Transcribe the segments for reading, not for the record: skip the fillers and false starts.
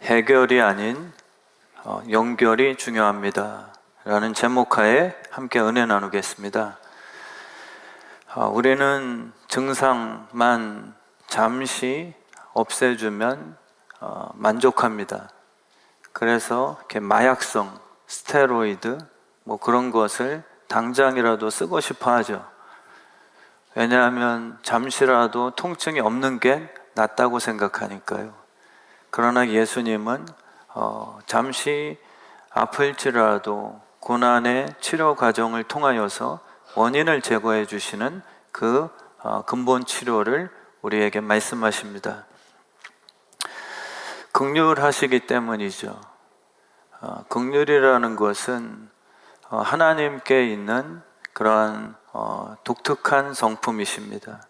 해결이 아닌 연결이 중요합니다 라는 제목하에 함께 은혜 나누겠습니다. 우리는 증상만 잠시 없애주면 만족합니다. 그래서 이렇게 마약성, 스테로이드 그런 것을 당장이라도 쓰고 싶어 하죠. 왜냐하면 잠시라도 통증이 없는 게 낫다고 생각하니까요. 그러나 예수님은 잠시 아플지라도 고난의 치료 과정을 통하여서 원인을 제거해 주시는 그 근본 치료를 우리에게 말씀하십니다. 긍휼하시기 때문이죠. 긍휼이라는 것은 하나님께 있는 그러한 독특한 성품이십니다.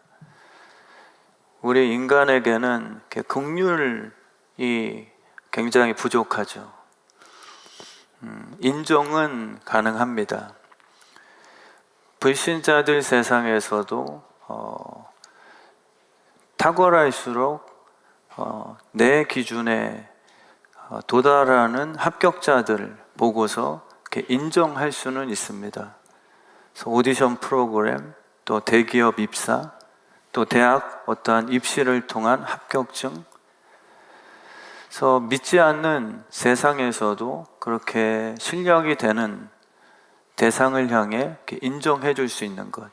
우리 인간에게는 긍휼이 굉장히 부족하죠. 인정은 가능합니다. 불신자들 세상에서도 탁월할수록 내 기준에 도달하는 합격자들 보고서 이렇게 인정할 수는 있습니다. 그래서 오디션 프로그램, 또 대기업 입사, 또 대학 어떠한 입시를 통한 합격증. 그래서 믿지 않는 세상에서도 그렇게 실력이 되는 대상을 향해 이렇게 인정해 줄 수 있는 것.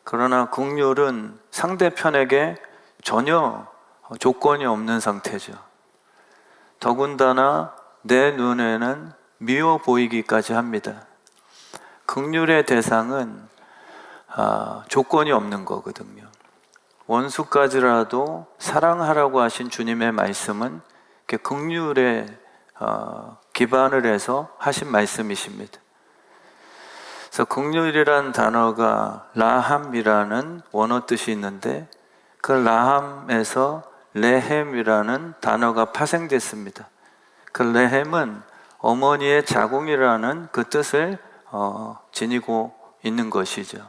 그러나 긍휼은 상대편에게 전혀 조건이 없는 상태죠. 더군다나 내 눈에는 미워 보이기까지 합니다. 긍휼의 대상은 조건이 없는 거거든요. 원수까지라도 사랑하라고 하신 주님의 말씀은 긍휼에 기반을 해서 하신 말씀이십니다. 그래서 긍휼이란 단어가 라함이라는 원어 뜻이 있는데 그 라함에서 레헴이라는 단어가 파생됐습니다. 그 레헴은 어머니의 자궁이라는 그 뜻을 지니고 있는 것이죠.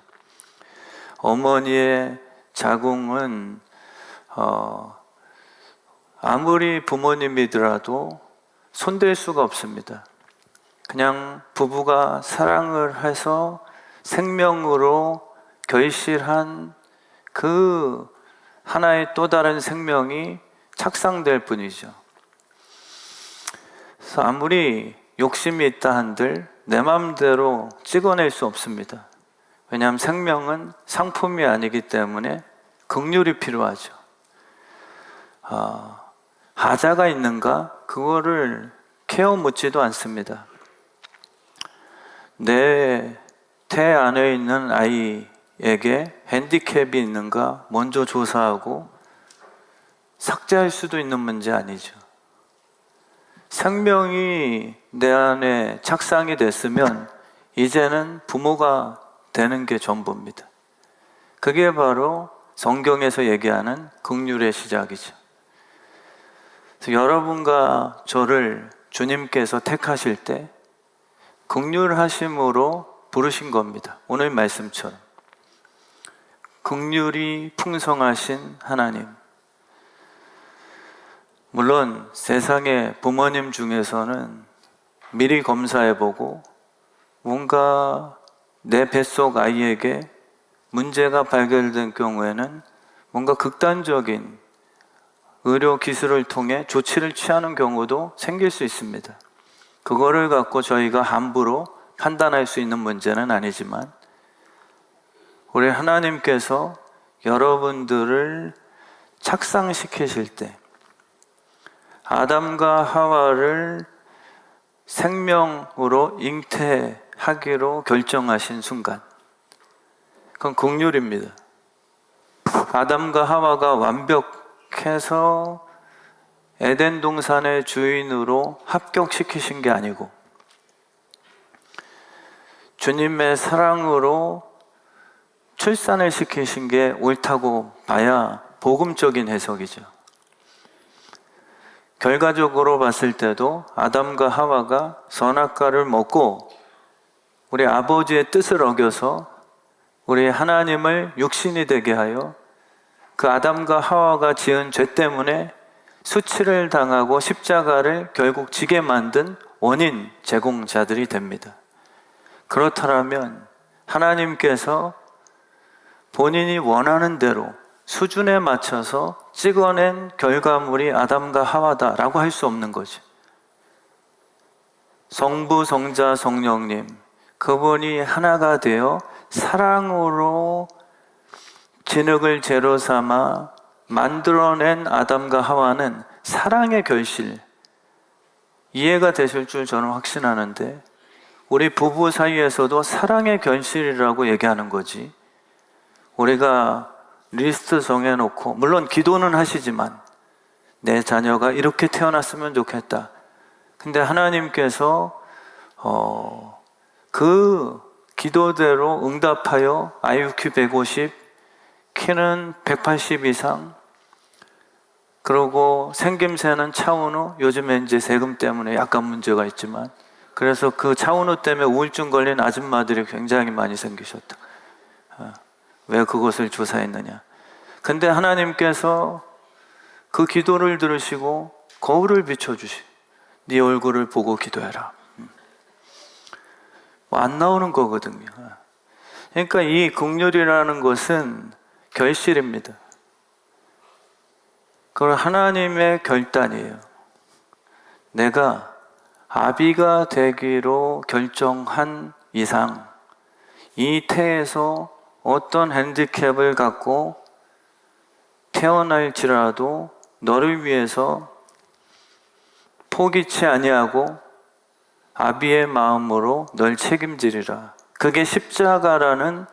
어머니의 자궁은 아무리 부모님이더라도 손댈 수가 없습니다. 그냥 부부가 사랑을 해서 생명으로 결실한 그 하나의 또 다른 생명이 착상될 뿐이죠. 그래서 아무리 욕심이 있다 한들 내 마음대로 찍어낼 수 없습니다. 왜냐하면 생명은 상품이 아니기 때문에 긍휼이 필요하죠. 하자가 있는가? 그거를 케어 묻지도 않습니다. 내 태 안에 있는 아이에게 핸디캡이 있는가? 먼저 조사하고 삭제할 수도 있는 문제 아니죠. 생명이 내 안에 착상이 됐으면 이제는 부모가 되는 게 전부입니다. 그게 바로 성경에서 얘기하는 긍휼의 시작이죠. 그래서 여러분과 저를 주님께서 택하실 때 긍휼하심으로 부르신 겁니다. 오늘 말씀처럼 긍휼이 풍성하신 하나님. 물론 세상의 부모님 중에서는 미리 검사해보고 뭔가 내 뱃속 아이에게 문제가 발견된 경우에는 뭔가 극단적인 의료 기술을 통해 조치를 취하는 경우도 생길 수 있습니다. 그거를 갖고 저희가 함부로 판단할 수 있는 문제는 아니지만 우리 하나님께서 여러분들을 착상시키실 때 아담과 하와를 생명으로 잉태하기로 결정하신 순간 그건 긍휼입니다. 아담과 하와가 완벽해서 에덴 동산의 주인으로 합격시키신 게 아니고 주님의 사랑으로 출산을 시키신 게 옳다고 봐야 복음적인 해석이죠. 결과적으로 봤을 때도 아담과 하와가 선악과를 먹고 우리 아버지의 뜻을 어겨서 우리 하나님을 육신이 되게 하여 그 아담과 하와가 지은 죄 때문에 수치를 당하고 십자가를 결국 지게 만든 원인 제공자들이 됩니다. 그렇다면 하나님께서 본인이 원하는 대로 수준에 맞춰서 찍어낸 결과물이 아담과 하와다라고 할 수 없는 거지. 성부, 성자, 성령님, 그분이 하나가 되어 사랑으로 진흙을 재로 삼아 만들어낸 아담과 하와는 사랑의 결실, 이해가 되실 줄 저는 확신하는데, 우리 부부 사이에서도 사랑의 결실이라고 얘기하는 거지. 우리가 리스트 정해놓고, 물론 기도는 하시지만 내 자녀가 이렇게 태어났으면 좋겠다. 근데 하나님께서 그 기도대로 응답하여 IQ 150, 키는 180 이상, 그리고 생김새는 차은우, 요즘에 이제 세금 때문에 약간 문제가 있지만, 그래서 그 차은우 때문에 우울증 걸린 아줌마들이 굉장히 많이 생기셨다. 왜 그것을 조사했느냐? 근데 하나님께서 그 기도를 들으시고 거울을 비춰주시, 네 얼굴을 보고 기도해라. 안 나오는 거거든요. 그러니까 이 긍휼이라는 것은 결실입니다. 그건 하나님의 결단이에요. 내가 아비가 되기로 결정한 이상 이 태에서 어떤 핸디캡을 갖고 태어날지라도 너를 위해서 포기치 아니하고 아비의 마음으로 널 책임지리라. 그게 십자가라는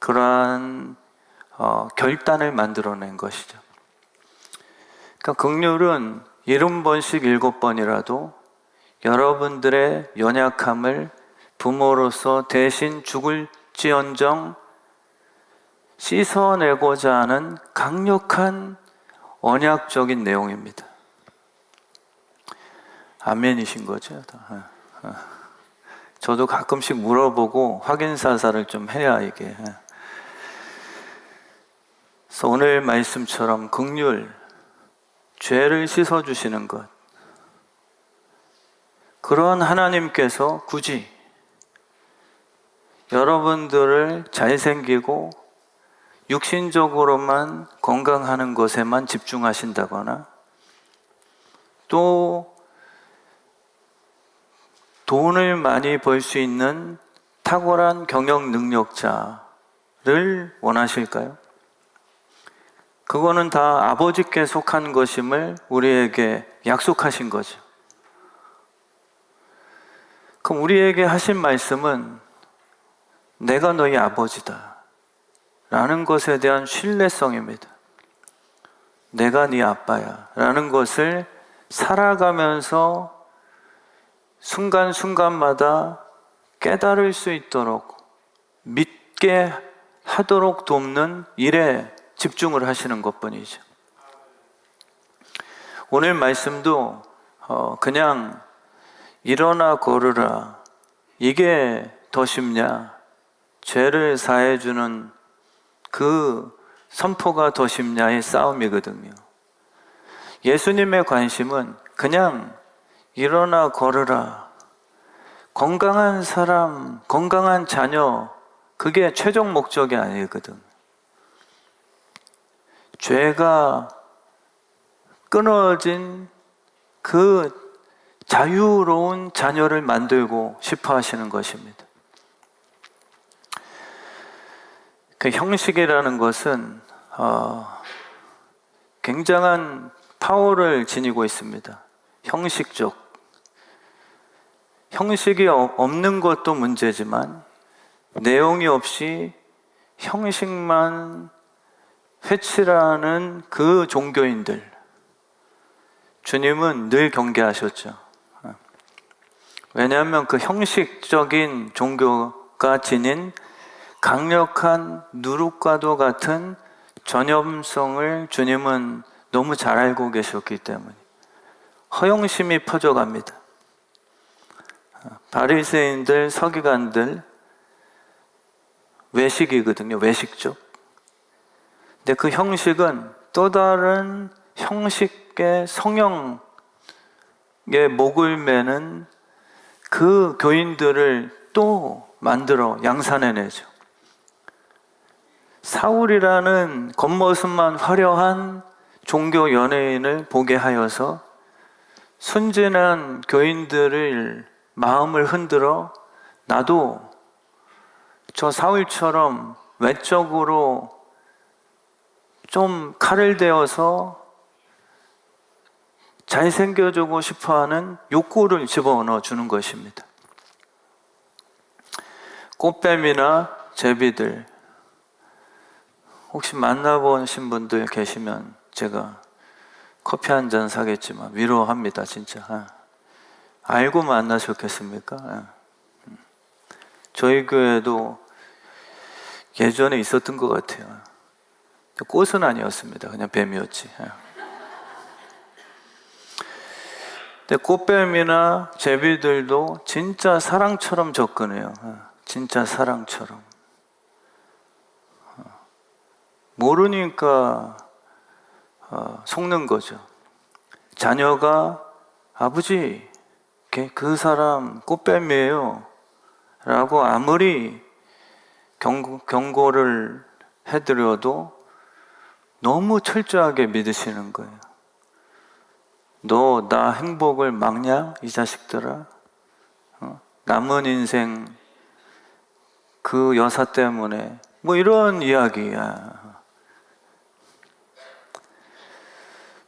그러한 결단을 만들어낸 것이죠. 그러니까 긍휼은 70번씩 7번이라도 여러분들의 연약함을 부모로서 대신 죽을지언정 씻어내고자 하는 강력한 언약적인 내용입니다. 아멘이신 거죠? 저도 가끔씩 물어보고 확인사살을 좀 해야 이게. 그래서 오늘 말씀처럼 긍휼, 죄를 씻어주시는 것, 그런 하나님께서 굳이 여러분들을 잘생기고 육신적으로만 건강하는 것에만 집중하신다거나, 또 돈을 많이 벌 수 있는 탁월한 경영 능력자를 원하실까요? 그거는 다 아버지께 속한 것임을 우리에게 약속하신 거죠. 그럼 우리에게 하신 말씀은 내가 너희 아버지다 라는 것에 대한 신뢰성입니다. 내가 네 아빠야 라는 것을 살아가면서 순간순간마다 깨달을 수 있도록 믿게 하도록 돕는 일에 집중을 하시는 것뿐이죠. 오늘 말씀도 그냥 일어나 걸으라, 이게 더 쉽냐, 죄를 사해주는 그 선포가 더 쉽냐의 싸움이거든요. 예수님의 관심은 그냥 일어나 걸으라, 건강한 사람, 건강한 자녀, 그게 최종 목적이 아니거든. 죄가 끊어진 그 자유로운 자녀를 만들고 싶어 하시는 것입니다. 그 형식이라는 것은 굉장한 파워를 지니고 있습니다. 형식적. 형식이 없는 것도 문제지만 내용이 없이 형식만 회치라는 그 종교인들, 주님은 늘 경계하셨죠. 왜냐하면 그 형식적인 종교가 지닌 강력한 누룩과도 같은 전염성을 주님은 너무 잘 알고 계셨기 때문에 허영심이 퍼져갑니다. 바리새인들, 서기관들 외식이거든요. 외식적. 근데 그 형식은 또 다른 형식의 성형의 목을 매는 그 교인들을 또 만들어 양산해내죠. 사울이라는 겉모습만 화려한 종교 연예인을 보게 하여서 순진한 교인들을 마음을 흔들어 나도 저 사울처럼 외적으로 좀 칼을 대어서 잘생겨지고 싶어하는 욕구를 집어넣어 주는 것입니다. 꽃뱀이나 제비들 혹시 만나보신 분들 계시면 제가 커피 한 잔 사겠지만 위로합니다. 진짜 알고 만나셨겠습니까? 저희 교회도 예전에 있었던 것 같아요. 꽃은 아니었습니다. 그냥 뱀이었지. 근데 꽃뱀이나 제비들도 진짜 사랑처럼 접근해요. 진짜 사랑처럼. 모르니까 속는 거죠. 자녀가 아버지, 그 사람 꽃뱀이에요 라고 아무리 경고를 해드려도 너무 철저하게 믿으시는 거예요. 너 나 행복을 막냐? 이 자식들아. 남은 인생 그 여사 때문에 뭐 이런 이야기야.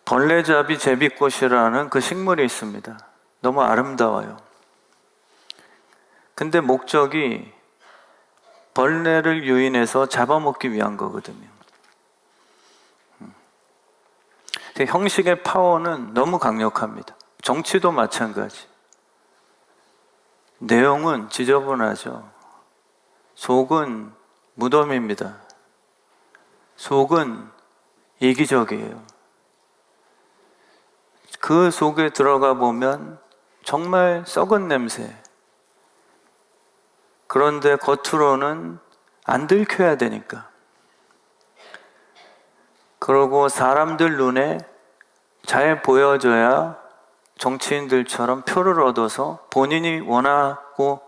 벌레잡이 제비꽃이라는 그 식물이 있습니다. 너무 아름다워요. 근데 목적이 벌레를 유인해서 잡아먹기 위한 거거든요. 형식의 파워는 너무 강력합니다. 정치도 마찬가지. 내용은 지저분하죠. 속은 무덤입니다. 속은 이기적이에요. 그 속에 들어가 보면 정말 썩은 냄새. 그런데 겉으로는 안 들켜야 되니까. 그러고 사람들 눈에 잘 보여줘야 정치인들처럼 표를 얻어서 본인이 원하고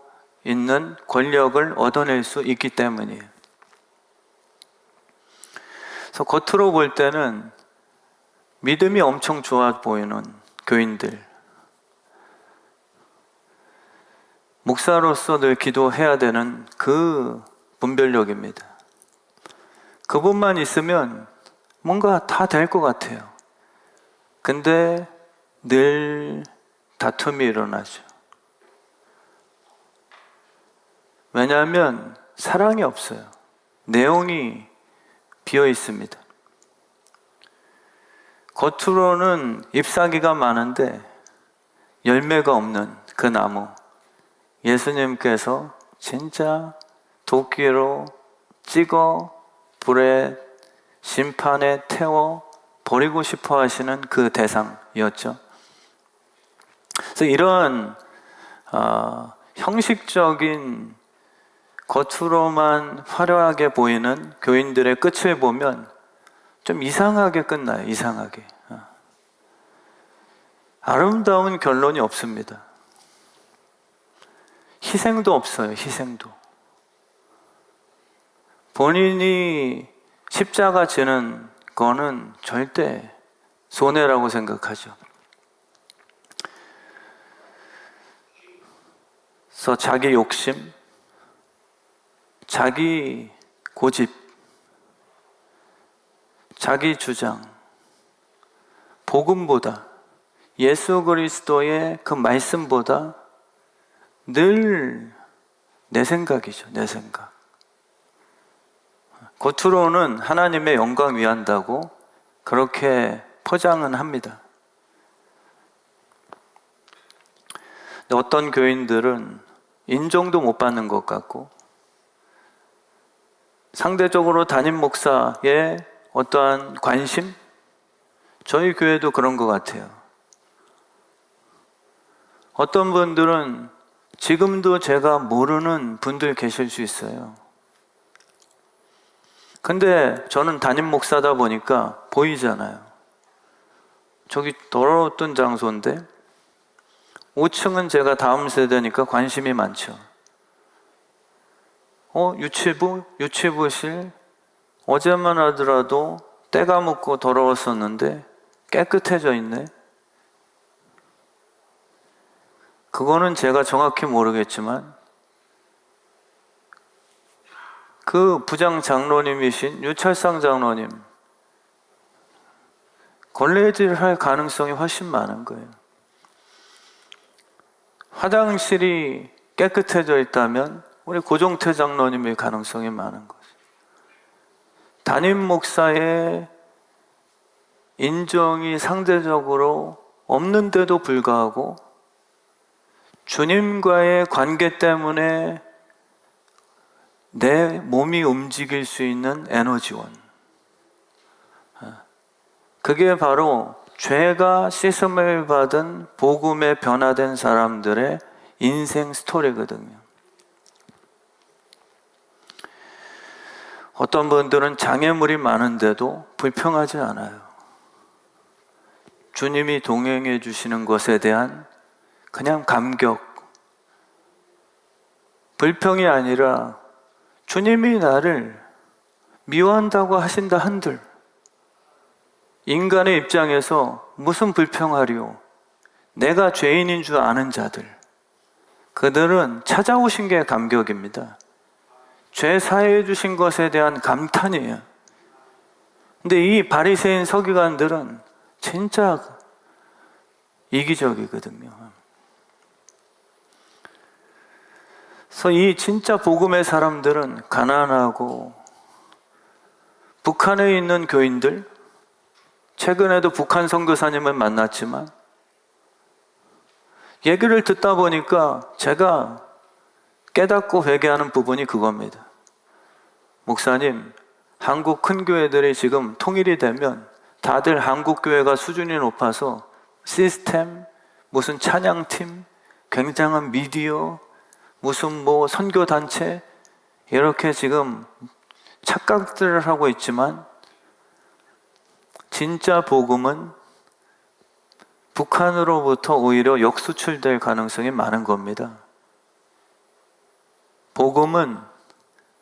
있는 권력을 얻어낼 수 있기 때문이에요. 그래서 겉으로 볼 때는 믿음이 엄청 좋아 보이는 교인들, 목사로서 늘 기도해야 되는 그 분별력입니다. 그분만 있으면 뭔가 다 될 것 같아요. 근데 늘 다툼이 일어나죠. 왜냐하면 사랑이 없어요. 내용이 비어 있습니다. 겉으로는 잎사귀가 많은데 열매가 없는 그 나무, 예수님께서 진짜 도끼로 찍어 불에 심판에 태워 버리고 싶어 하시는 그 대상이었죠. 그래서 이런 형식적인 겉으로만 화려하게 보이는 교인들의 끝을 보면 좀 이상하게 끝나요. 이상하게. 아름다운 결론이 없습니다. 희생도 없어요. 희생도. 본인이 십자가 지는 거는 절대 손해라고 생각하죠. 그래서 자기 욕심, 자기 고집, 자기 주장, 복음보다, 예수 그리스도의 그 말씀보다 늘 내 생각이죠. 내 생각. 겉으로는 하나님의 영광 위한다고 그렇게 포장은 합니다. 근데 어떤 교인들은 인정도 못 받는 것 같고 상대적으로 담임 목사의 어떠한 관심? 저희 교회도 그런 것 같아요. 어떤 분들은 지금도 제가 모르는 분들 계실 수 있어요. 근데 저는 담임 목사다 보니까 보이잖아요. 저기 더러웠던 장소인데 5층은 제가 다음 세대니까 관심이 많죠. 유치부실 어제만 하더라도 때가 묻고 더러웠었는데 깨끗해져 있네. 그거는 제가 정확히 모르겠지만 그 부장 장로님이신 유철상 장로님 걸레질을 할 가능성이 훨씬 많은 거예요. 화장실이 깨끗해져 있다면 우리 고종태 장로님의 가능성이 많은 거죠. 담임 목사의 인정이 상대적으로 없는데도 불구하고 주님과의 관계 때문에 내 몸이 움직일 수 있는 에너지원, 그게 바로 죄가 씻음을 받은 복음에 변화된 사람들의 인생 스토리거든요. 어떤 분들은 장애물이 많은데도 불평하지 않아요. 주님이 동행해 주시는 것에 대한 그냥 감격, 불평이 아니라 주님이 나를 미워한다고 하신다 한들 인간의 입장에서 무슨 불평하리요? 내가 죄인인 줄 아는 자들, 그들은 찾아오신 게 감격입니다. 죄 사해 주신 것에 대한 감탄이에요. 근데 이 바리새인 서기관들은 진짜 이기적이거든요. 그래서 이 진짜 복음의 사람들은 가난하고, 북한에 있는 교인들, 최근에도 북한 선교사님을 만났지만 얘기를 듣다 보니까 제가 깨닫고 회개하는 부분이 그겁니다. 목사님, 한국 큰 교회들이 지금 통일이 되면 다들 한국 교회가 수준이 높아서 시스템, 무슨 찬양팀, 굉장한 미디어, 무슨 선교단체, 이렇게 지금 착각들을 하고 있지만 진짜 복음은 북한으로부터 오히려 역수출될 가능성이 많은 겁니다. 복음은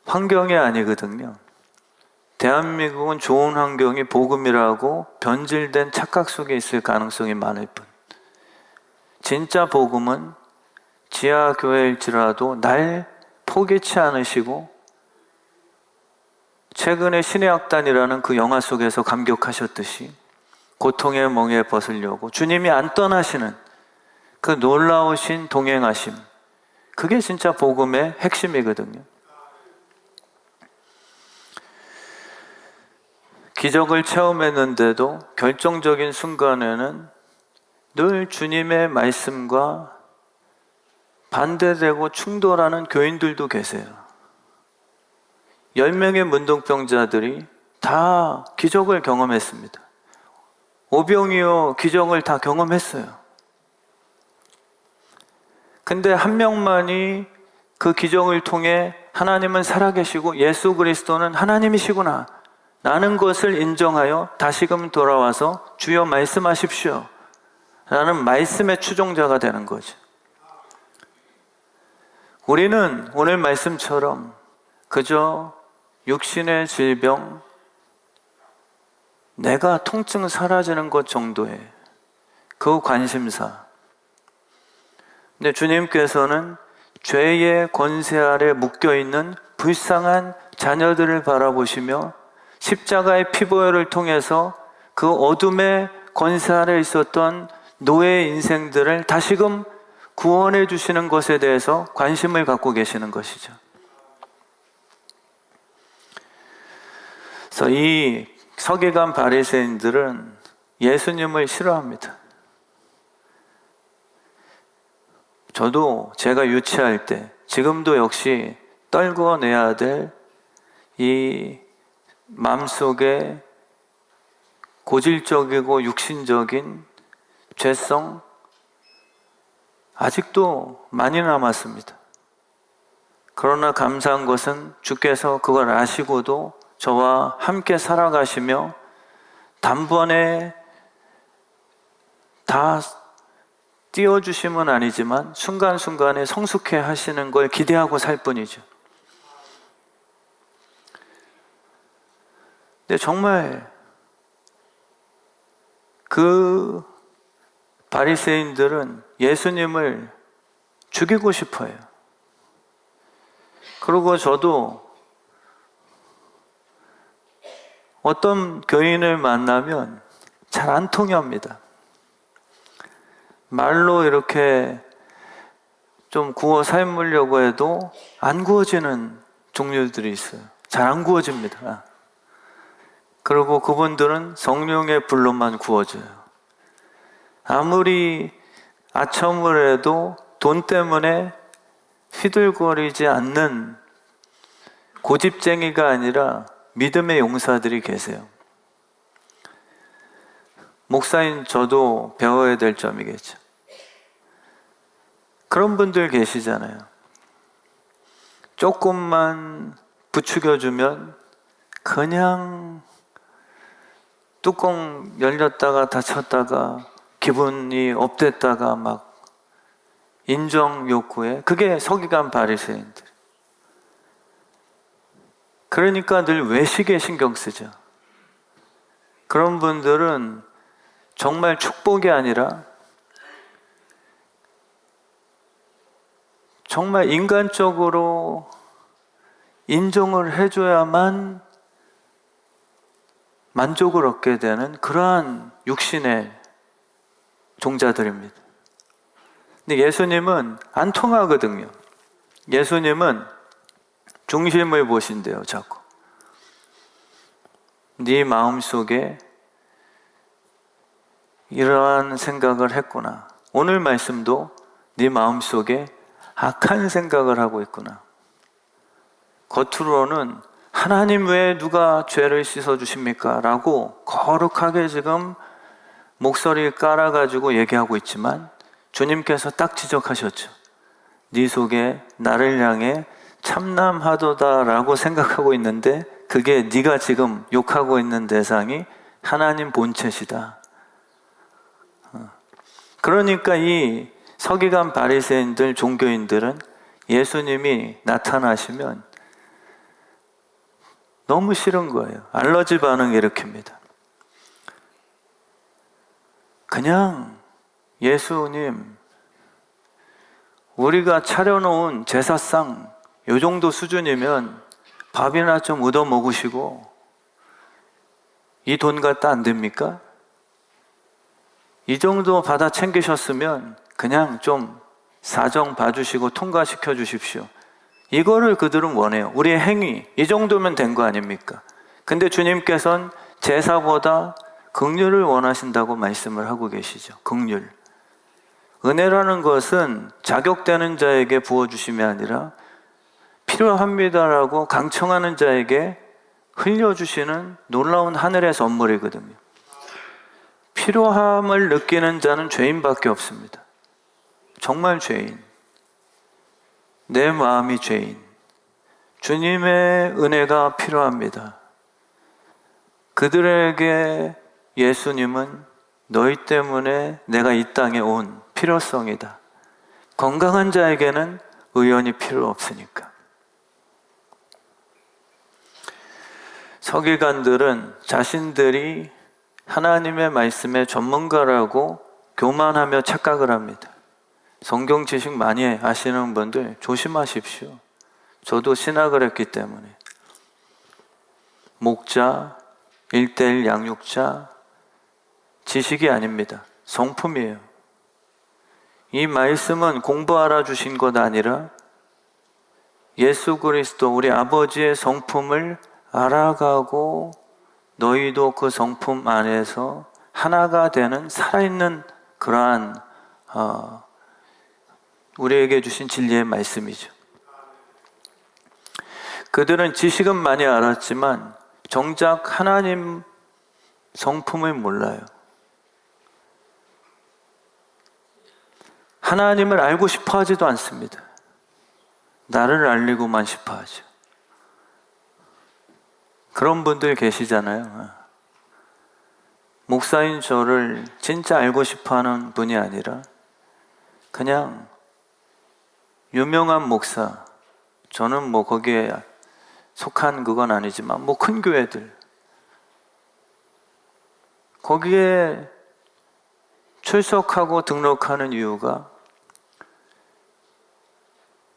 환경이 아니거든요. 대한민국은 좋은 환경이 복음이라고 변질된 착각 속에 있을 가능성이 많을 뿐, 진짜 복음은 지하교회일지라도 날 포기치 않으시고, 최근에 신의 악단이라는 그 영화 속에서 감격하셨듯이 고통의 멍에 벗으려고 주님이 안 떠나시는 그 놀라우신 동행하심, 그게 진짜 복음의 핵심이거든요. 기적을 체험했는데도 결정적인 순간에는 늘 주님의 말씀과 반대되고 충돌하는 교인들도 계세요. 10명의 문둥병자들이 다 기적을 경험했습니다. 오병이어 기적을 다 경험했어요. 근데 한 명만이 그 기적을 통해 하나님은 살아계시고 예수 그리스도는 하나님이시구나 라는 것을 인정하여 다시금 돌아와서 주여 말씀하십시오 라는 말씀의 추종자가 되는 거죠. 우리는 오늘 말씀처럼 그저 육신의 질병, 내가 통증 사라지는 것 정도의 그 관심사. 근데 주님께서는 죄의 권세 아래 묶여있는 불쌍한 자녀들을 바라보시며 십자가의 피보혈을 통해서 그 어둠의 권세 아래 있었던 노예의 인생들을 다시금 구원해 주시는 것에 대해서 관심을 갖고 계시는 것이죠. 그래서 이 서기관 바리새인들은 예수님을 싫어합니다. 저도 제가 유치할 때, 지금도 역시 떨궈내야 될 이 마음속에 고질적이고 육신적인 죄성 아직도 많이 남았습니다. 그러나 감사한 것은 주께서 그걸 아시고도 저와 함께 살아가시며 단번에 다 띄워주심은 아니지만 순간순간에 성숙해 하시는 걸 기대하고 살 뿐이죠. 근데 정말 그 바리새인들은 예수님을 죽이고 싶어요. 그리고 저도 어떤 교인을 만나면 잘 안 통합니다. 말로 이렇게 좀 구워 삶으려고 해도 안 구워지는 종류들이 있어요. 잘 안 구워집니다. 그리고 그분들은 성령의 불로만 구워져요. 아무리 아첨을 해도 돈 때문에 휘둘거리지 않는 고집쟁이가 아니라 믿음의 용사들이 계세요. 목사인 저도 배워야 될 점이겠죠. 그런 분들 계시잖아요. 조금만 부추겨주면 그냥 뚜껑 열렸다가 닫혔다가 기분이 업됐다가 막 인정 욕구에, 그게 서기관 바리새인들. 그러니까 늘 외식에 신경 쓰죠. 그런 분들은 정말 축복이 아니라 정말 인간적으로 인정을 해줘야만 만족을 얻게 되는 그러한 육신의 종자들입니다. 근데 예수님은 안 통하거든요. 예수님은 중심을 보신대요, 자꾸. 네 마음속에 이러한 생각을 했구나. 오늘 말씀도 네 마음속에 악한 생각을 하고 있구나. 겉으로는 하나님 왜 누가 죄를 씻어주십니까? 라고 거룩하게 지금 목소리 깔아가지고 얘기하고 있지만 주님께서 딱 지적하셨죠. 네 속에 나를 향해 참남하도다 라고 생각하고 있는데 그게 네가 지금 욕하고 있는 대상이 하나님 본체시다. 그러니까 이 서기관 바리새인들, 종교인들은 예수님이 나타나시면 너무 싫은 거예요. 알러지 반응 일으킵니다. 그냥 예수님, 우리가 차려놓은 제사상 요 정도 수준이면 밥이나 좀 얻어 먹으시고 이 돈 갖다 안 됩니까? 이 정도 받아 챙기셨으면 그냥 좀 사정 봐주시고 통과시켜 주십시오. 이거를 그들은 원해요. 우리의 행위, 이 정도면 된 거 아닙니까? 근데 주님께서는 제사보다 긍휼을 원하신다고 말씀을 하고 계시죠. 긍휼. 은혜라는 것은 자격되는 자에게 부어주심이 아니라 필요합니다라고 강청하는 자에게 흘려주시는 놀라운 하늘의 선물이거든요. 필요함을 느끼는 자는 죄인밖에 없습니다. 정말 죄인. 내 마음이 죄인. 주님의 은혜가 필요합니다. 그들에게 예수님은 너희 때문에 내가 이 땅에 온 필요성이다. 건강한 자에게는 의원이 필요 없으니까. 서기관들은 자신들이 하나님의 말씀의 전문가라고 교만하며 착각을 합니다. 성경 지식 많이 아시는 분들 조심하십시오. 저도 신학을 했기 때문에. 목자, 1:1 양육자, 지식이 아닙니다. 성품이에요. 이 말씀은 공부하라 주신 것 아니라 예수 그리스도 우리 아버지의 성품을 알아가고 너희도 그 성품 안에서 하나가 되는 살아있는 그러한 우리에게 주신 진리의 말씀이죠. 그들은 지식은 많이 알았지만 정작 하나님 성품을 몰라요. 하나님을 알고 싶어 하지도 않습니다. 나를 알리고만 싶어 하죠. 그런 분들 계시잖아요. 목사인 저를 진짜 알고 싶어하는 분이 아니라 그냥 유명한 목사, 저는 뭐 거기에 속한 그건 아니지만 뭐 큰 교회들 거기에 출석하고 등록하는 이유가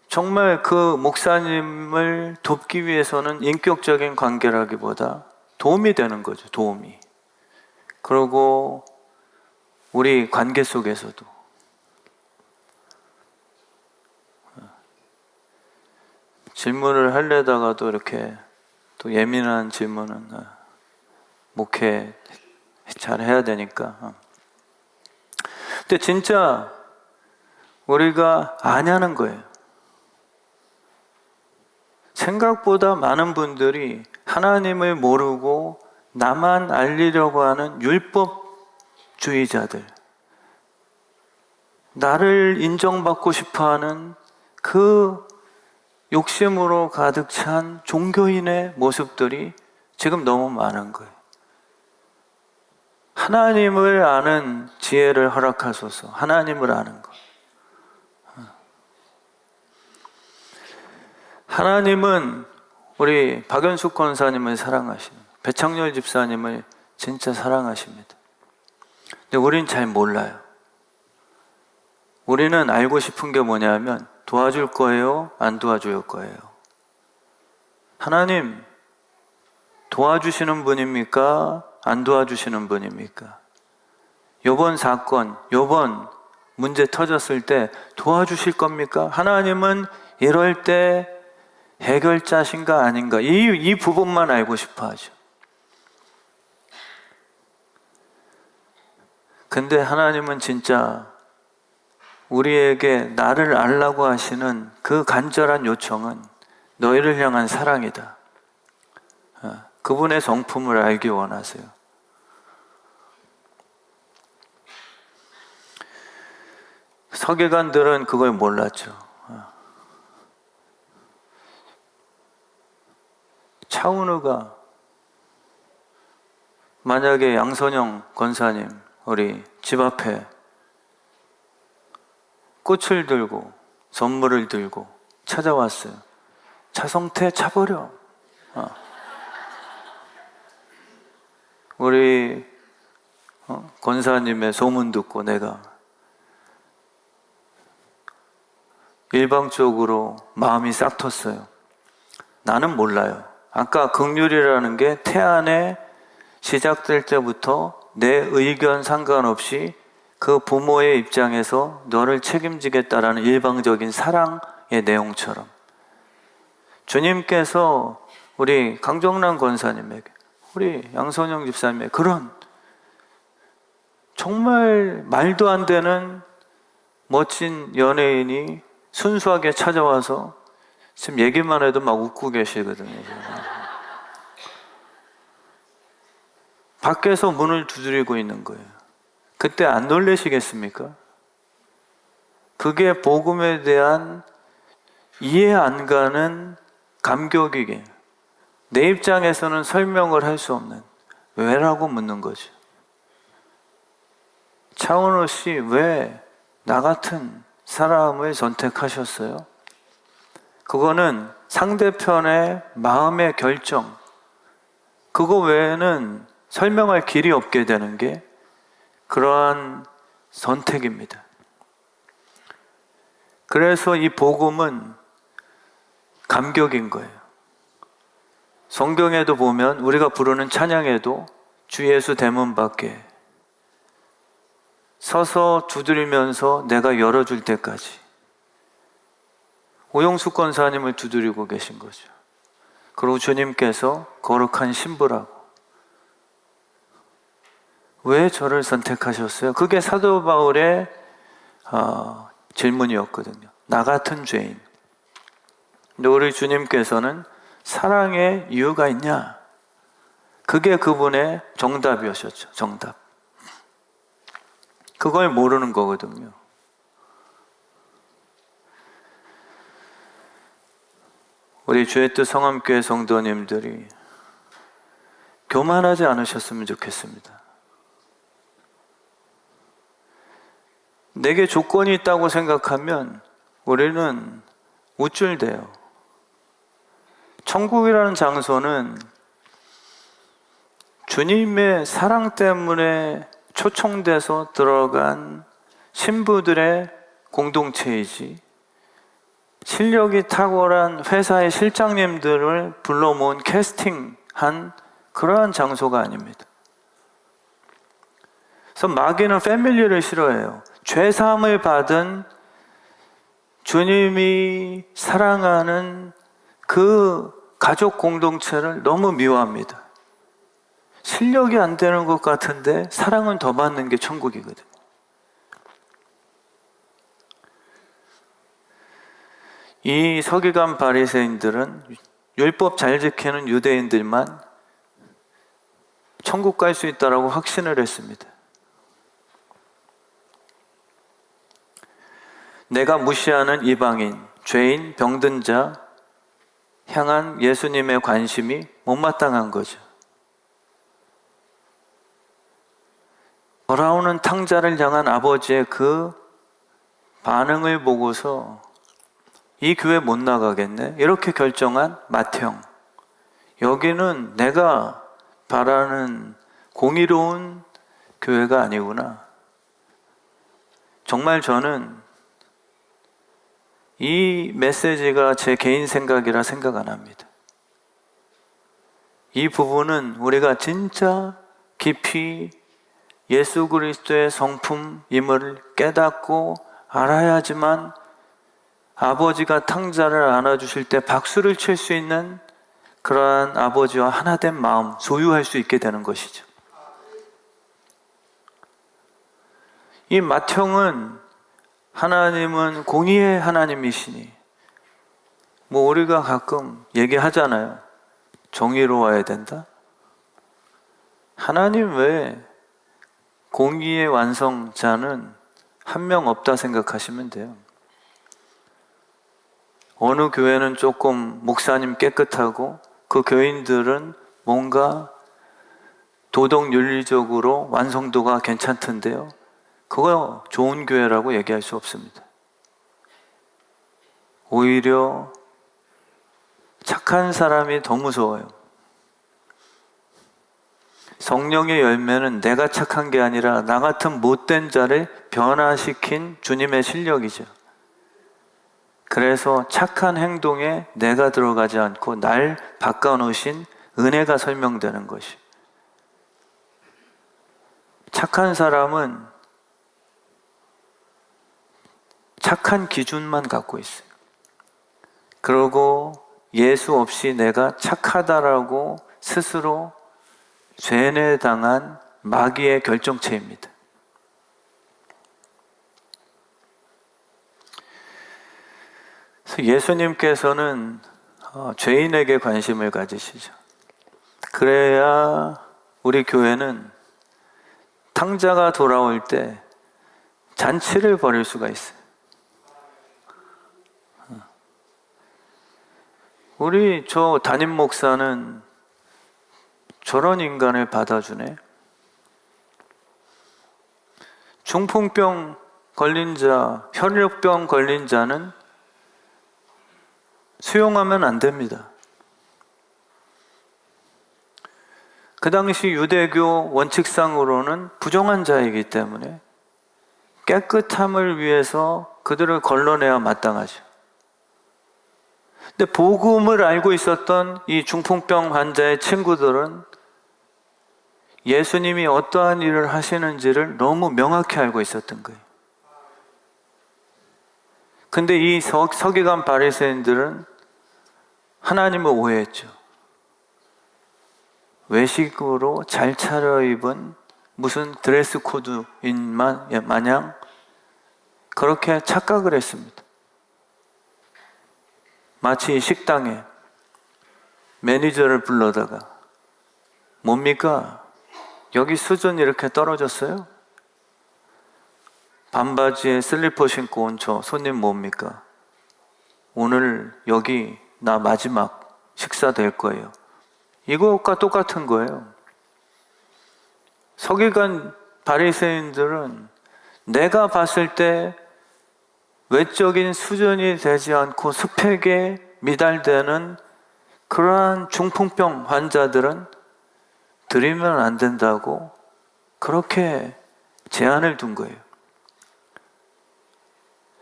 정말 그 목사님을 돕기 위해서는 인격적인 관계라기보다 도움이 되는 거죠. 도움이. 그리고 우리 관계 속에서도 질문을 하려다가도 이렇게 또 예민한 질문은 목회 잘 해야 되니까. 근데 진짜 우리가 아냐는 거예요. 생각보다 많은 분들이 하나님을 모르고 나만 알리려고 하는 율법주의자들, 나를 인정받고 싶어하는 그 욕심으로 가득 찬 종교인의 모습들이 지금 너무 많은 거예요. 하나님을 아는 지혜를 허락하소서. 하나님을 아는 것. 하나님은 우리 박연숙 권사님을 사랑하십니다. 배창렬 집사님을 진짜 사랑하십니다. 근데 우린 잘 몰라요. 우리는 알고 싶은 게 뭐냐면 도와줄 거예요? 안 도와줄 거예요? 하나님 도와주시는 분입니까? 안 도와주시는 분입니까? 요번 사건, 요번 문제 터졌을 때 도와주실 겁니까? 하나님은 이럴 때 해결자신가 아닌가? 이 부분만 알고 싶어 하죠. 근데 하나님은 진짜 우리에게 나를 알라고 하시는 그 간절한 요청은 너희를 향한 사랑이다. 그분의 성품을 알기 원하세요. 서기관들은 그걸 몰랐죠. 차은우가 만약에 양선영 권사님 우리 집 앞에 꽃을 들고 선물을 들고 찾아왔어요. 차성태 차버려. 우리 권사님의 소문 듣고 내가 일방적으로 마음이 싹 텄어요. 나는 몰라요. 아까 긍휼이라는 게 태안에 시작될 때부터 내 의견 상관없이 그 부모의 입장에서 너를 책임지겠다라는 일방적인 사랑의 내용처럼 주님께서 우리 강정란 권사님에게 우리 양선영 집사님의 그런 정말 말도 안 되는 멋진 연예인이 순수하게 찾아와서 지금 얘기만 해도 막 웃고 계시거든요. 밖에서 문을 두드리고 있는 거예요. 그때 안 놀라시겠습니까? 그게 복음에 대한 이해 안 가는 감격이게 내 입장에서는 설명을 할 수 없는 왜라고 묻는 거죠. 차은우 씨 왜 나 같은 사람을 선택하셨어요? 그거는 상대편의 마음의 결정, 그거 외에는 설명할 길이 없게 되는 게 그러한 선택입니다. 그래서 이 복음은 감격인 거예요. 성경에도 보면 우리가 부르는 찬양에도 주 예수 대문 밖에 서서 두드리면서 내가 열어줄 때까지 오영숙 권사님을 두드리고 계신 거죠. 그리고 주님께서 거룩한 신부라고 왜 저를 선택하셨어요? 그게 사도 바울의 질문이었거든요. 나 같은 죄인. 근데 우리 주님께서는 사랑의 이유가 있냐? 그게 그분의 정답이었죠. 정답. 그걸 모르는 거거든요. 우리 주의 뜻 성함교회 성도님들이 교만하지 않으셨으면 좋겠습니다. 내게 조건이 있다고 생각하면 우리는 우쭐대요. 천국이라는 장소는 주님의 사랑 때문에 초청돼서 들어간 신부들의 공동체이지, 실력이 탁월한 회사의 실장님들을 불러 모은 캐스팅한 그러한 장소가 아닙니다. 그래서 마귀는 패밀리를 싫어해요. 죄사함을 받은 주님이 사랑하는 그 가족 공동체를 너무 미워합니다. 실력이 안 되는 것 같은데 사랑은 더 받는 게 천국이거든요. 이 서기관 바리새인들은 율법 잘 지키는 유대인들만 천국 갈 수 있다라고 확신을 했습니다. 내가 무시하는 이방인, 죄인, 병든 자 향한 예수님의 관심이 못마땅한 거죠. 돌아오는 탕자를 향한 아버지의 그 반응을 보고서 이 교회 못 나가겠네, 이렇게 결정한 맏형. 여기는 내가 바라는 공의로운 교회가 아니구나. 정말 저는 이 메시지가 제 개인 생각이라 생각 안 합니다. 이 부분은 우리가 진짜 깊이 예수 그리스도의 성품임을 깨닫고 알아야지만 아버지가 탕자를 안아주실 때 박수를 칠 수 있는 그러한 아버지와 하나된 마음 소유할 수 있게 되는 것이죠. 이 맏형은 하나님은 공의의 하나님이시니, 우리가 가끔 얘기하잖아요. 정의로워야 된다. 하나님 외에 공의의 완성자는 한 명 없다 생각하시면 돼요. 어느 교회는 조금 목사님 깨끗하고 그 교인들은 뭔가 도덕 윤리적으로 완성도가 괜찮던데요, 그거 좋은 교회라고 얘기할 수 없습니다. 오히려 착한 사람이 더 무서워요. 성령의 열매는 내가 착한 게 아니라 나 같은 못된 자를 변화시킨 주님의 실력이죠. 그래서 착한 행동에 내가 들어가지 않고 날 바꿔놓으신 은혜가 설명되는 것이. 착한 사람은 착한 기준만 갖고 있어요. 그리고 예수 없이 내가 착하다라고 스스로 죄내당한 마귀의 결정체입니다. 그래서 예수님께서는 죄인에게 관심을 가지시죠. 그래야 우리 교회는 탕자가 돌아올 때 잔치를 벌일 수가 있어요. 우리 저 담임 목사는 저런 인간을 받아주네. 중풍병 걸린 자, 혈액병 걸린 자는 수용하면 안 됩니다. 그 당시 유대교 원칙상으로는 부정한 자이기 때문에 깨끗함을 위해서 그들을 걸러내야 마땅하죠. 근데 복음을 알고 있었던 이 중풍병 환자의 친구들은 예수님이 어떠한 일을 하시는지를 너무 명확히 알고 있었던 거예요. 근데 이 서기관 바리새인들은 하나님을 오해했죠. 외식으로 잘 차려입은 무슨 드레스 코드인 마냥 그렇게 착각을 했습니다. 마치 식당에 매니저를 불러다가 뭡니까? 여기 수준 이렇게 떨어졌어요? 반바지에 슬리퍼 신고 온 저 손님 뭡니까? 오늘 여기 나 마지막 식사 될 거예요. 이것과 똑같은 거예요. 서기관 바리새인들은 내가 봤을 때 외적인 수준이 되지 않고 스펙에 미달되는 그러한 중풍병 환자들은 드리면 안 된다고 그렇게 제한을 둔 거예요.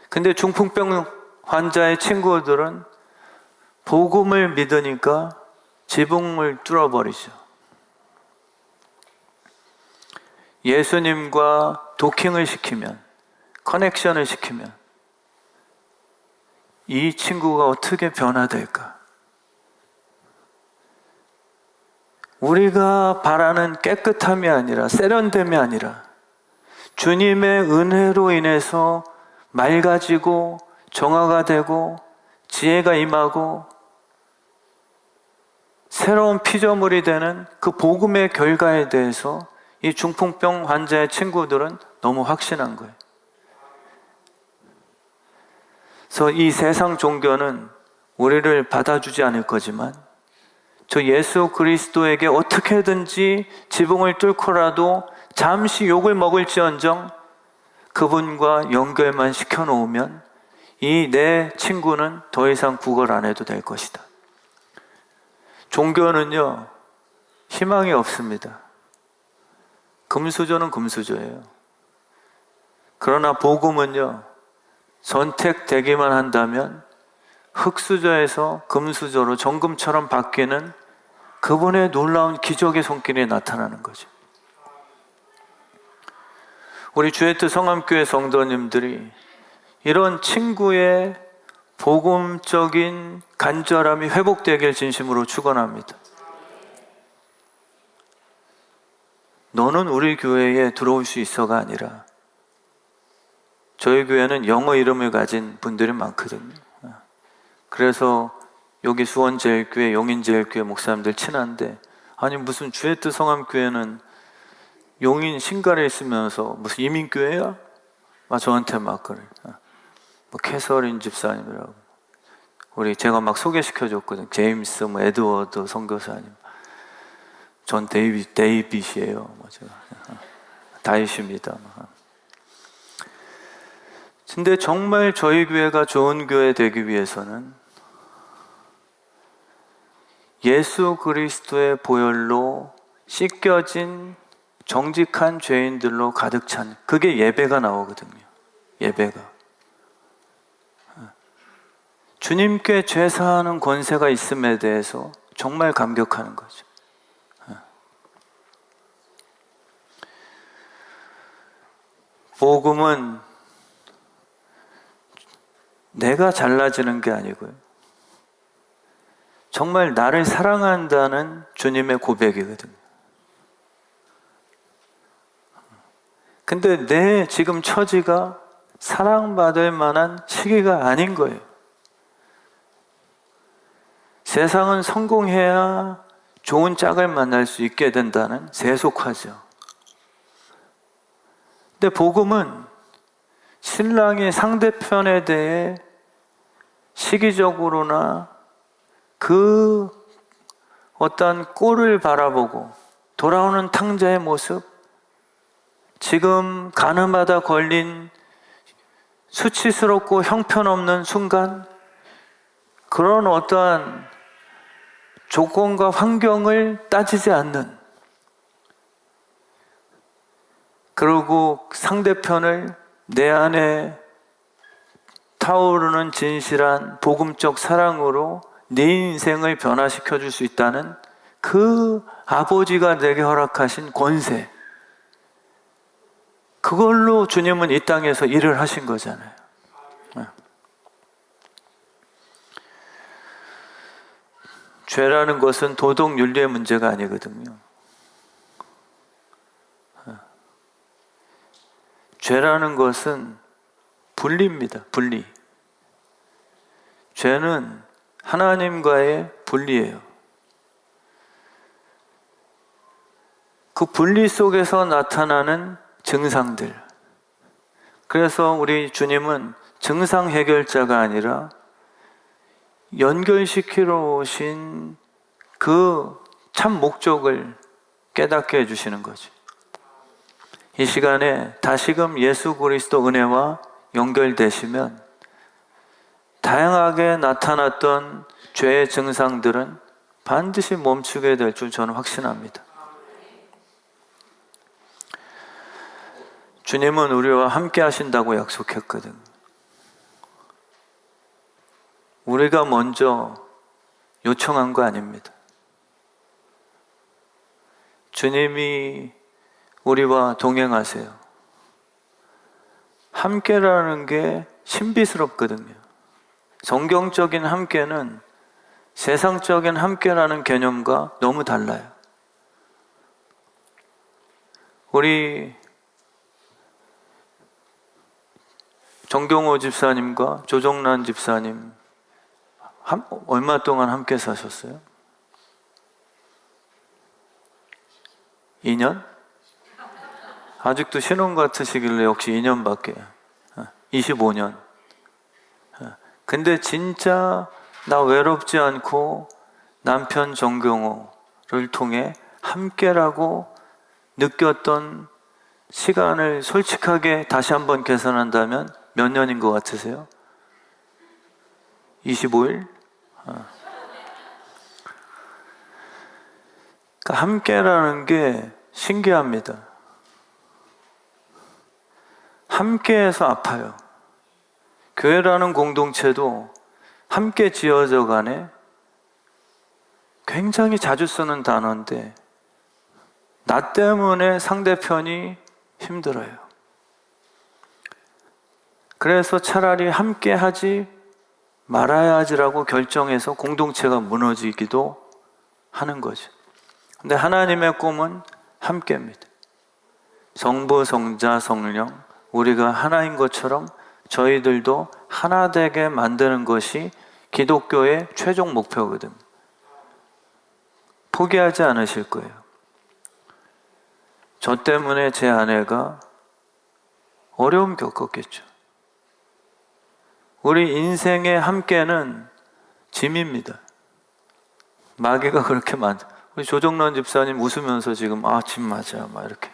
근데 중풍병 환자의 친구들은 복음을 믿으니까 지붕을 뚫어버리죠. 예수님과 도킹을 시키면, 커넥션을 시키면 이 친구가 어떻게 변화될까? 우리가 바라는 깨끗함이 아니라, 세련됨이 아니라 주님의 은혜로 인해서 맑아지고 정화가 되고 지혜가 임하고 새로운 피조물이 되는 그 복음의 결과에 대해서 이 중풍병 환자의 친구들은 너무 확신한 거예요. 그래서 이 세상 종교는 우리를 받아주지 않을 거지만 저 예수 그리스도에게 어떻게든지 지붕을 뚫고라도 잠시 욕을 먹을지언정 그분과 연결만 시켜놓으면 이 내 친구는 더 이상 구걸 안 해도 될 것이다. 종교는요, 희망이 없습니다. 금수저는 금수저예요. 그러나 복음은요, 선택되기만 한다면 흙수저에서 금수저로 정금처럼 바뀌는 그분의 놀라운 기적의 손길이 나타나는 거죠. 우리 주의 뜻 성함교회 성도님들이 이런 친구의 복음적인 간절함이 회복되길 진심으로 축원합니다. 너는 우리 교회에 들어올 수 있어가 아니라 저희 교회는 영어 이름을 가진 분들이 많거든요. 그래서 여기 수원제일교회, 용인제일교회 목사님들 친한데 아니 무슨 주의 뜻 성함교회는 용인 신갈에 있으면서 무슨 이민교회야? 막 저한테 막 그래. 뭐 캐서린 집사님이라고 우리 제가 막 소개시켜줬거든. 제임스, 뭐 에드워드 선교사님, 전 데이빗이에요. 뭐 제가 다윗입니다. 근데 정말 저희 교회가 좋은 교회 되기 위해서는 예수 그리스도의 보혈로 씻겨진 정직한 죄인들로 가득 찬 그게 예배가 나오거든요. 예배가 주님께 죄사하는 권세가 있음에 대해서 정말 감격하는 거죠. 복음은 내가 잘나지는 게 아니고요, 정말 나를 사랑한다는 주님의 고백이거든요. 근데 내 지금 처지가 사랑받을 만한 시기가 아닌 거예요. 세상은 성공해야 좋은 짝을 만날 수 있게 된다는 세속화죠. 근데 복음은 신랑이 상대편에 대해 시기적으로나 그 어떤 꼴을 바라보고 돌아오는 탕자의 모습, 지금 가늠하다 걸린 수치스럽고 형편없는 순간, 그런 어떠한 조건과 환경을 따지지 않는, 그리고 상대편을 내 안에 타오르는 진실한 복음적 사랑으로 네 인생을 변화시켜 줄 수 있다는 그 아버지가 내게 허락하신 권세, 그걸로 주님은 이 땅에서 일을 하신 거잖아요. 죄라는 것은 도덕 윤리의 문제가 아니거든요. 죄라는 것은 분리입니다. 분리. 죄는 하나님과의 분리예요. 그 분리 속에서 나타나는 증상들. 그래서 우리 주님은 증상 해결자가 아니라 연결시키러 오신 그 참 목적을 깨닫게 해주시는 거죠. 이 시간에 다시금 예수 그리스도 은혜와 연결되시면 다양하게 나타났던 죄의 증상들은 반드시 멈추게 될 줄 저는 확신합니다. 주님은 우리와 함께 하신다고 약속했거든. 우리가 먼저 요청한 거 아닙니다. 주님이 우리와 동행하세요. 함께라는 게 신비스럽거든요. 성경적인 함께는 세상적인 함께라는 개념과 너무 달라요. 우리 정경호 집사님과 조정란 집사님 얼마 동안 함께 사셨어요? 2년? 아직도 신혼 같으시길래 역시 2년밖에 25년. 근데 진짜 나 외롭지 않고 남편 정경호를 통해 함께라고 느꼈던 시간을 솔직하게 다시 한번 계산한다면 몇 년인 것 같으세요? 25일? 그러니까 함께라는 게 신기합니다. 함께해서 아파요. 교회라는 공동체도 함께 지어져 가네 굉장히 자주 쓰는 단어인데 나 때문에 상대편이 힘들어요. 그래서 차라리 함께 하지 말아야 하지라고 결정해서 공동체가 무너지기도 하는 거죠. 근데 하나님의 꿈은 함께입니다. 성부, 성자, 성령 우리가 하나인 것처럼 저희들도 하나 되게 만드는 것이 기독교의 최종 목표거든요. 포기하지 않으실 거예요. 저 때문에 제 아내가 어려움 겪었겠죠. 우리 인생의 함께는 짐입니다. 마귀가 그렇게 우리 조정란 집사님 웃으면서 지금 짐 맞아 막 이렇게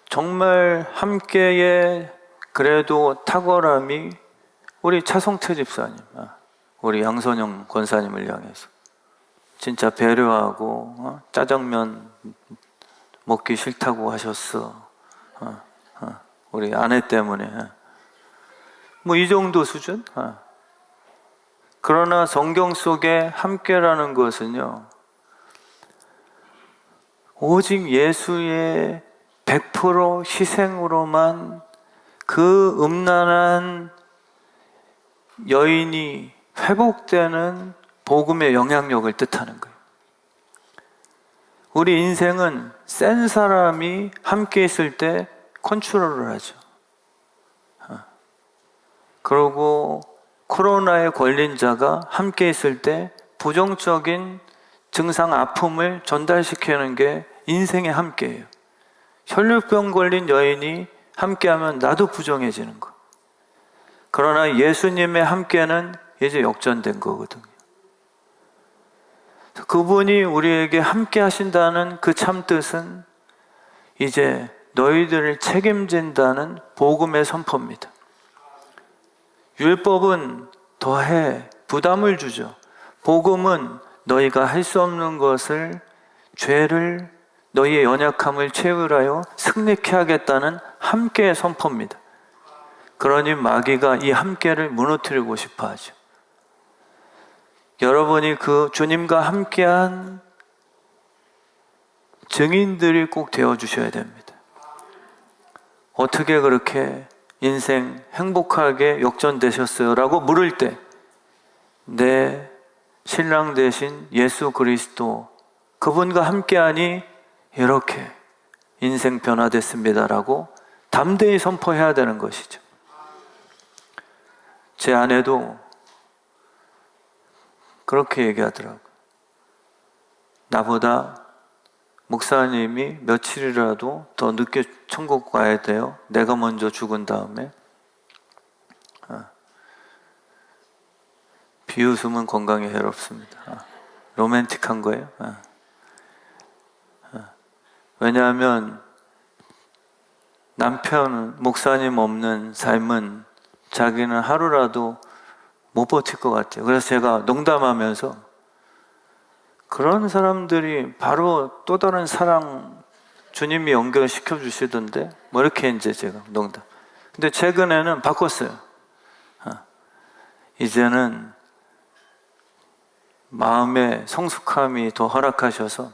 정말 함께의 그래도 탁월함이 우리 차성태 집사님, 우리 양선영 권사님을 향해서 진짜 배려하고 짜장면 먹기 싫다고 하셨어. 우리 아내 때문에. 뭐 이 정도 수준? 그러나 성경 속에 함께라는 것은요, 오직 예수의 100% 희생으로만 그 음란한 여인이 회복되는 복음의 영향력을 뜻하는 거예요. 우리 인생은 센 사람이 함께 있을 때 컨트롤을 하죠. 그리고 코로나에 걸린 자가 함께 있을 때 부정적인 증상 아픔을 전달시키는 게 인생의 함께예요. 혈류병 걸린 여인이 함께하면 나도 부정해지는 거. 그러나 예수님의 함께는 이제 역전된 거거든요. 그분이 우리에게 함께 하신다는 그 참뜻은 이제 너희들을 책임진다는 복음의 선포입니다. 율법은 더해 부담을 주죠. 복음은 너희가 할 수 없는 것을, 죄를, 너희의 연약함을 채우라여 승리케 하겠다는 함께의 선포입니다. 그러니 마귀가 이 함께를 무너뜨리고 싶어 하죠. 여러분이 그 주님과 함께한 증인들이 꼭 되어주셔야 됩니다. 어떻게 그렇게 인생 행복하게 역전되셨어요? 라고 물을 때 내 신랑 되신 예수 그리스도 그분과 함께하니 이렇게 인생 변화됐습니다 라고 담대히 선포해야 되는 것이죠. 제 아내도 그렇게 얘기하더라고요. 나보다 목사님이 며칠이라도 더 늦게 천국 가야 돼요. 내가 먼저 죽은 다음에. 비웃음은 건강에 해롭습니다. 로맨틱한 거예요. 왜냐하면 남편, 목사님 없는 삶은 자기는 하루라도 못 버틸 것 같아요. 그래서 제가 농담하면서 그런 사람들이 바로 또 다른 사랑 주님이 연결시켜 주시던데 뭐 이렇게 이제 제가 농담. 근데 최근에는 바꿨어요. 이제는 마음의 성숙함이 더 허락하셔서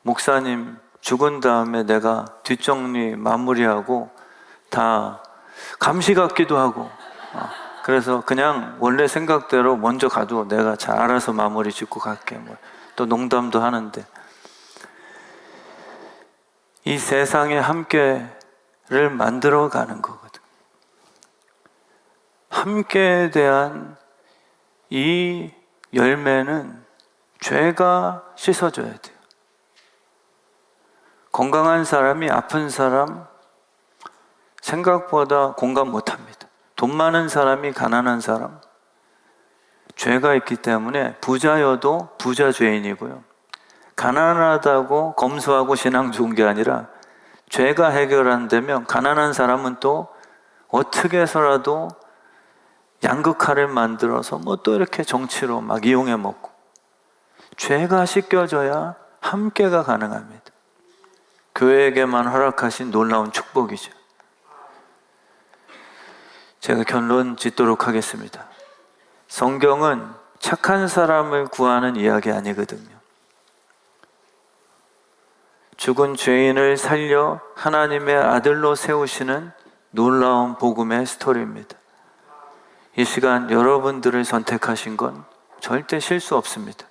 목사님 죽은 다음에 내가 뒷정리 마무리하고 다 감시 같기도 하고 그래서 그냥 원래 생각대로 먼저 가도 내가 잘 알아서 마무리 짓고 갈게 뭐 또 농담도 하는데 이 세상에 함께를 만들어 가는 거거든. 함께에 대한 이 열매는 죄가 씻어줘야 돼요. 건강한 사람이 아픈 사람 생각보다 공감 못합니다. 돈 많은 사람이 가난한 사람 죄가 있기 때문에 부자여도 부자 죄인이고요. 가난하다고 검소하고 신앙 좋은 게 아니라 죄가 해결 안 되면 가난한 사람은 또 어떻게 해서라도 양극화를 만들어서 뭐 또 이렇게 정치로 막 이용해 먹고 죄가 씻겨져야 함께가 가능합니다. 교회에게만 허락하신 놀라운 축복이죠. 제가 결론 짓도록 하겠습니다. 성경은 착한 사람을 구하는 이야기 아니거든요. 죽은 죄인을 살려 하나님의 아들로 세우시는 놀라운 복음의 스토리입니다. 이 시간 여러분들을 선택하신 건 절대 실수 없습니다.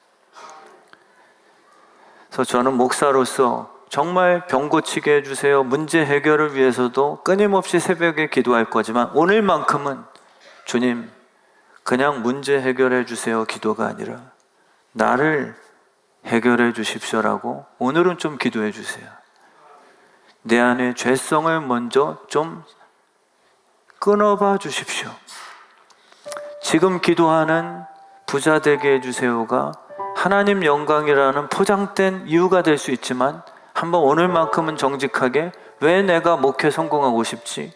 그래서 저는 목사로서 정말 병 고치게 해주세요. 문제 해결을 위해서도 끊임없이 새벽에 기도할 거지만 오늘만큼은 주님 그냥 문제 해결해 주세요 기도가 아니라 나를 해결해 주십시오라고 오늘은 좀 기도해 주세요. 내 안에 죄성을 먼저 좀 끊어봐 주십시오. 지금 기도하는 부자 되게 해주세요가 하나님 영광이라는 포장된 이유가 될 수 있지만 한번 오늘만큼은 정직하게 왜 내가 목회 성공하고 싶지?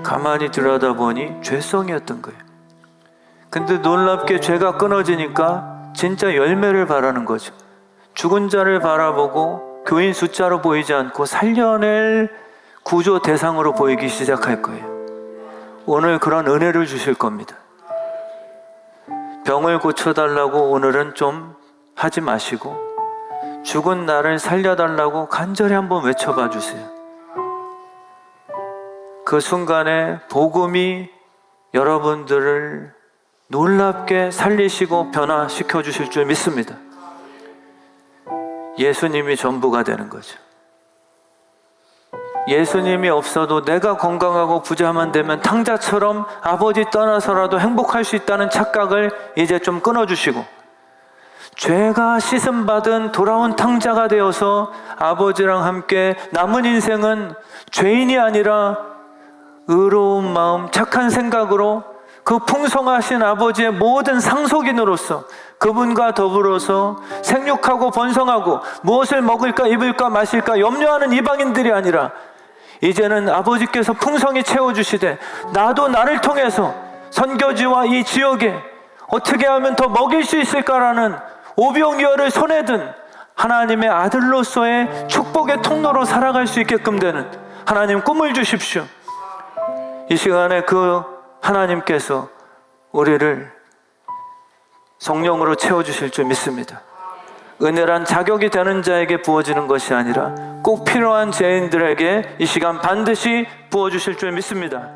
가만히 들여다보니 죄성이었던 거예요. 근데 놀랍게 죄가 끊어지니까 진짜 열매를 바라는 거죠. 죽은 자를 바라보고 교인 숫자로 보이지 않고 살려낼 구조 대상으로 보이기 시작할 거예요. 오늘 그런 은혜를 주실 겁니다. 병을 고쳐달라고 오늘은 좀 하지 마시고 죽은 나를 살려달라고 간절히 한번 외쳐봐 주세요. 그 순간에 복음이 여러분들을 놀랍게 살리시고 변화시켜 주실 줄 믿습니다. 예수님이 전부가 되는 거죠. 예수님이 없어도 내가 건강하고 부자만 되면 탕자처럼 아버지 떠나서라도 행복할 수 있다는 착각을 이제 좀 끊어주시고 죄가 씻음받은 돌아온 탕자가 되어서 아버지랑 함께 남은 인생은 죄인이 아니라 의로운 마음, 착한 생각으로 그 풍성하신 아버지의 모든 상속인으로서 그분과 더불어서 생육하고 번성하고 무엇을 먹을까 입을까 마실까 염려하는 이방인들이 아니라 이제는 아버지께서 풍성히 채워주시되 나도 나를 통해서 선교지와 이 지역에 어떻게 하면 더 먹일 수 있을까라는 오병이어를 손에 든 하나님의 아들로서의 축복의 통로로 살아갈 수 있게끔 되는 하나님 꿈을 주십시오. 이 시간에 그 하나님께서 우리를 성령으로 채워주실 줄 믿습니다. 은혜란 자격이 되는 자에게 부어지는 것이 아니라 꼭 필요한 죄인들에게 이 시간 반드시 부어주실 줄 믿습니다.